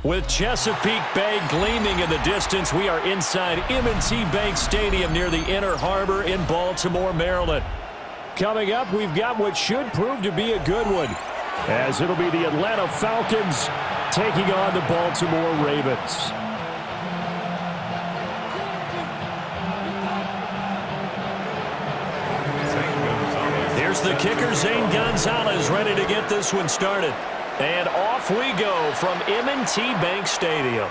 With Chesapeake Bay gleaming in the distance, we are inside M&T Bank Stadium near the Inner Harbor in Baltimore, Maryland. Coming up, we've got what should prove to be a good one, as it'll be the Atlanta Falcons taking on the Baltimore Ravens. Here's the kicker, Zane Gonzalez, ready to get this one started. And off we go from M&T Bank Stadium.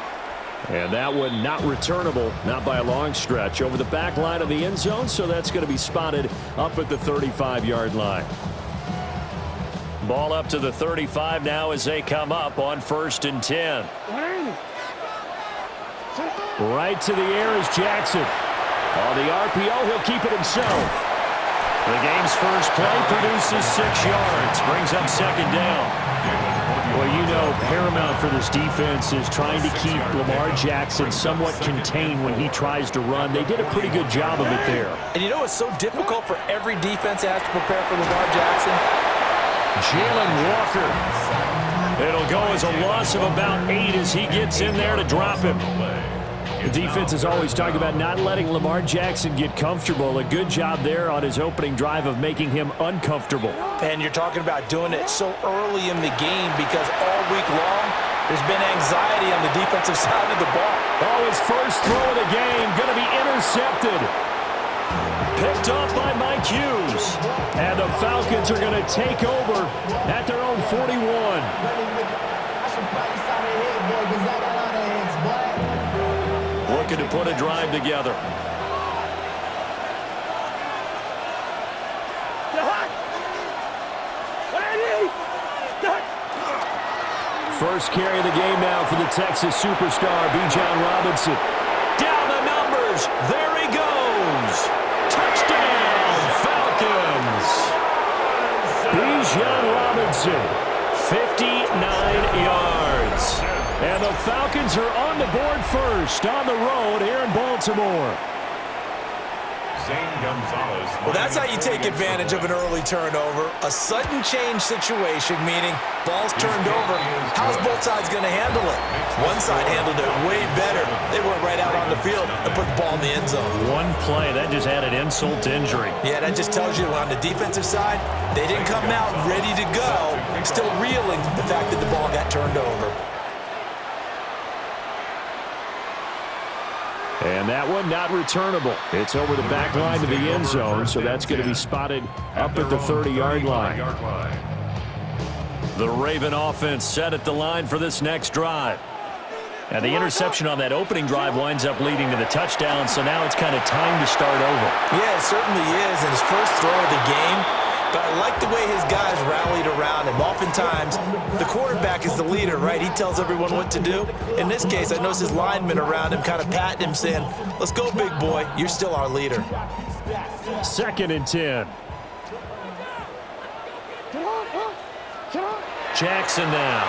And that one not returnable, not by a long stretch, over the back line of the end zone, so that's going to be spotted up at the 35-yard line. Ball up to the 35 now as they come up on 1st and 10. Right to the air is Jackson. On the RPO, he'll keep it himself. The game's first play produces 6 yards, brings up 2nd down. Well, you know, paramount for this defense is trying to keep Lamar Jackson somewhat contained when he tries to run. They did a pretty good job of it there. And you know it's so difficult for every defense that has to prepare for Lamar Jackson? Jalen Walker. It'll go as a loss of about 8 as he gets in there to drop him. The defense is always talking about not letting Lamar Jackson get comfortable. A good job there on his opening drive of making him uncomfortable. And you're talking about doing it so early in the game because all week long there's been anxiety on the defensive side of the ball. Oh, his first throw of the game going to be intercepted. Picked off by Mike Hughes. And the Falcons are going to take over at their own 41. Looking to put a drive together. First carry of the game now for the Texas superstar, Bijan Robinson. Down the numbers. There he goes. Touchdown, Falcons. Bijan Robinson, 59 yards. And the Falcons are on the board first on the road here in Baltimore. Well, that's how you take advantage of an early turnover. A sudden change situation, meaning ball's turned over. How's both sides going to handle it? One side handled it way better. They went right out on the field and put the ball in the end zone. One play, that just added insult to injury. Yeah, that just tells you on the defensive side, they didn't come out ready to go, still reeling the fact that the ball got turned over. And that one not returnable. It's over the back line to the end zone, so that's going to be spotted up at the 30-yard line. The Raven offense set at the line for this next drive. And the interception on that opening drive winds up leading to the touchdown, so now it's kind of time to start over. Yeah, it certainly is, and his first throw of the game. But I like the way his guys rallied around him. Oftentimes, the quarterback is the leader, right? He tells everyone what to do. In this case, I noticed his linemen around him kind of patting him, saying, let's go, big boy. You're still our leader. 2nd and 10. Jackson now.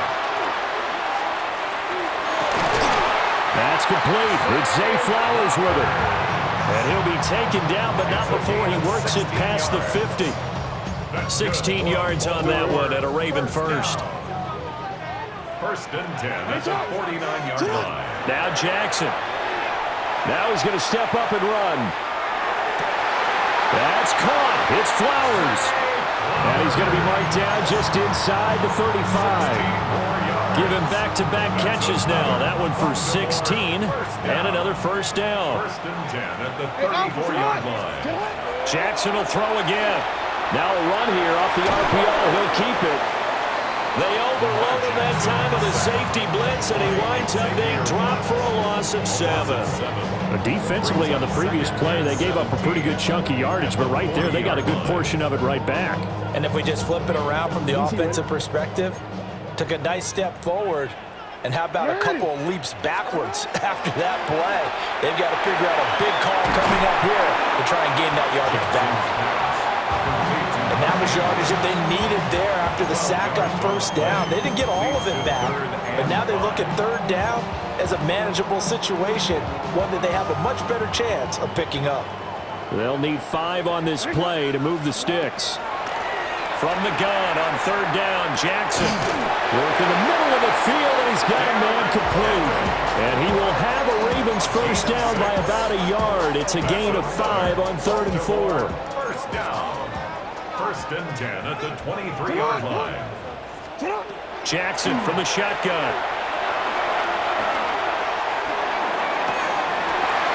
That's complete. It's Zay Flowers with it. And he'll be taken down, but not before he works it past the 50. 16 yards on that one at a Raven first. 1st and 10 at the 49-yard line. Now Jackson. Now he's going to step up and run. That's caught. It's Flowers. And he's going to be marked down just inside the 35. Give him back-to-back catches now. That one for 16 and another first down. 1st and 10 at the 34-yard line. Jackson will throw again. Now a run here off the RPO. He'll keep it. They overload him that time with a safety blitz, and he winds up being dropped for a loss of 7. Defensively on the previous play, they gave up a pretty good chunk of yardage, but right there they got a good portion of it right back. And if we just flip it around from the offensive perspective, took a nice step forward, and how about a couple of leaps backwards after that play? They've got to figure out a big call coming up here to try and gain that yardage back. And that was yardage that they needed there after the sack on 1st down. They didn't get all of it back, but now they look at 3rd down as a manageable situation, one that they have a much better chance of picking up. They'll need 5 on this play to move the sticks. From the gun on 3rd down, Jackson. Work in the middle of the field, and he's got a man incomplete. And he will have a Ravens first down by about a yard. It's a gain of 5 on 3rd and 4. First down. 1st and 10 at the 23-yard line. Jackson from the shotgun.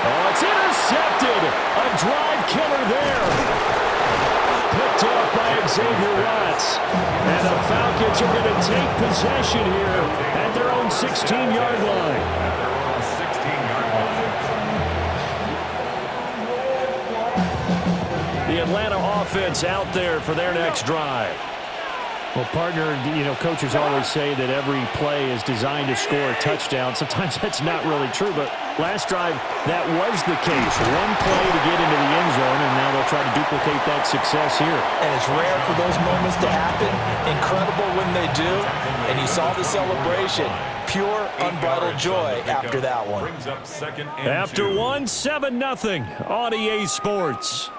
Oh, it's intercepted. A drive killer there. Picked up by Xavier Watts. And the Falcons are going to take possession here at their own 16-yard line. The Atlanta offense out there for their next drive. Well, partner, coaches always say that every play is designed to score a touchdown. Sometimes that's not really true, but last drive, that was the case. One play to get into the end zone, and now they'll try to duplicate that success here. And it's rare for those moments to happen. Incredible when they do. And you saw the celebration. Pure, unbridled joy after that one. After 1, 7-0 on EA Sports.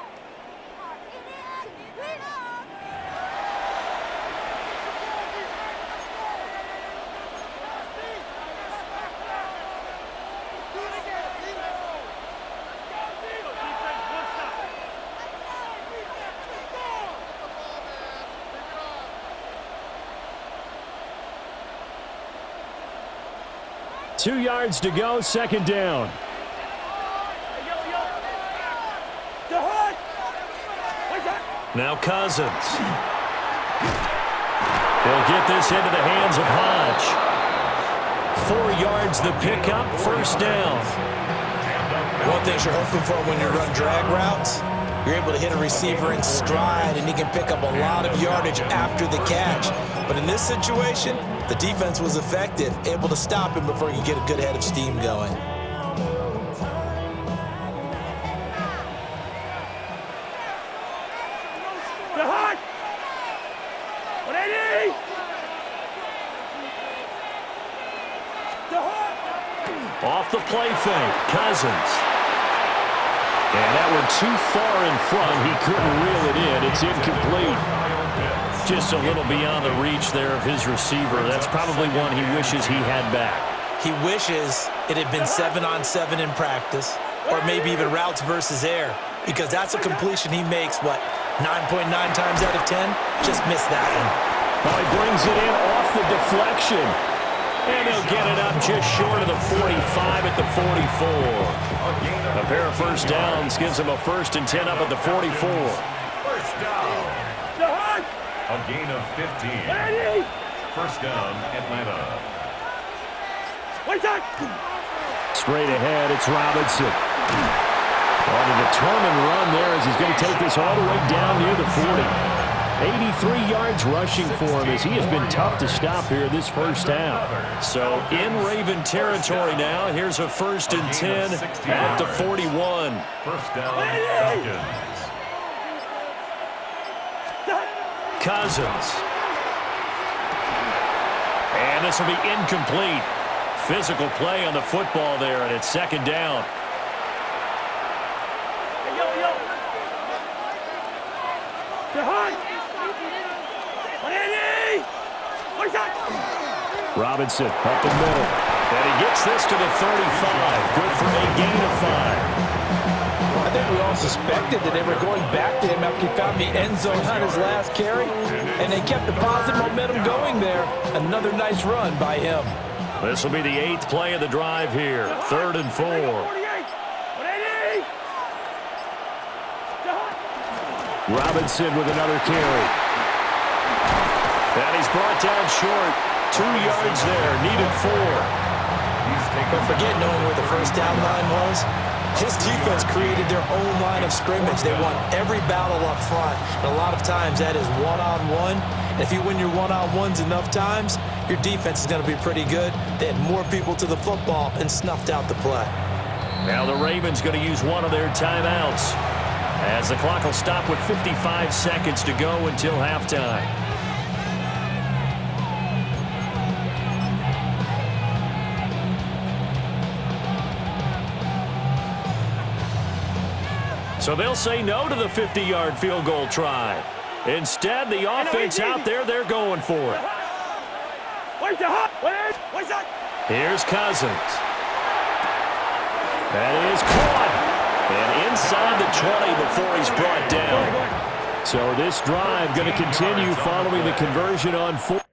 Two yards to go, 2nd down. Now Cousins. He'll get this into the hands of Hodge. 4 yards the pickup, 1st down. One thing you're hoping for when you run drag routes, you're able to hit a receiver in stride, and he can pick up a lot of yardage after the catch. But in this situation, the defense was effective, able to stop him before he could get a good head of steam going. Off the play fake, Cousins. And that one too far in front. He couldn't reel it in. It's incomplete. Just a little beyond the reach there of his receiver. That's probably one he wishes he had back. He wishes it had been 7-on-7 in practice, or maybe even routes versus air, because that's a completion he makes, 9.9 times out of 10? Just missed that one. Well, he brings it in off the deflection. And he'll get it up just short of the 45 at the 44. A pair of first downs gives him a 1st and 10 up at the 44. First down. A gain of 15. First down, Atlanta. Straight ahead, it's Robinson. On a determined run there as he's going to take this all the way down near the 40. 83 yards rushing for him as he has been tough to stop here this first half. So in Raven territory now. Here's a 1st and 10 at the 41. First down, Falcons. Cousins. And this will be incomplete. Physical play on the football there, and it's 2nd down. Robinson up the middle. And he gets this to the 35. Good for a gain of 5. I think we all suspected that they were going back to him after he found the end zone on his last carry, and they kept the positive momentum going there. Another nice run by him. This will be the 8th play of the drive here. 3rd and 4. Robinson with another carry. And he's brought down short. 2 yards there. Needed 4. But forget knowing where the first down line was. His defense created their own line of scrimmage. They won every battle up front. And a lot of times that is one-on-one. If you win your one-on-ones enough times, your defense is going to be pretty good. They had more people to the football and snuffed out the play. Now the Ravens going to use one of their timeouts, as the clock will stop with 55 seconds to go until halftime. So they'll say no to the 50-yard field goal try. Instead, the offense out there, they're going for it. Here's Cousins. That is caught. And inside the 20 before he's brought down. So this drive going to continue following the conversion on 4.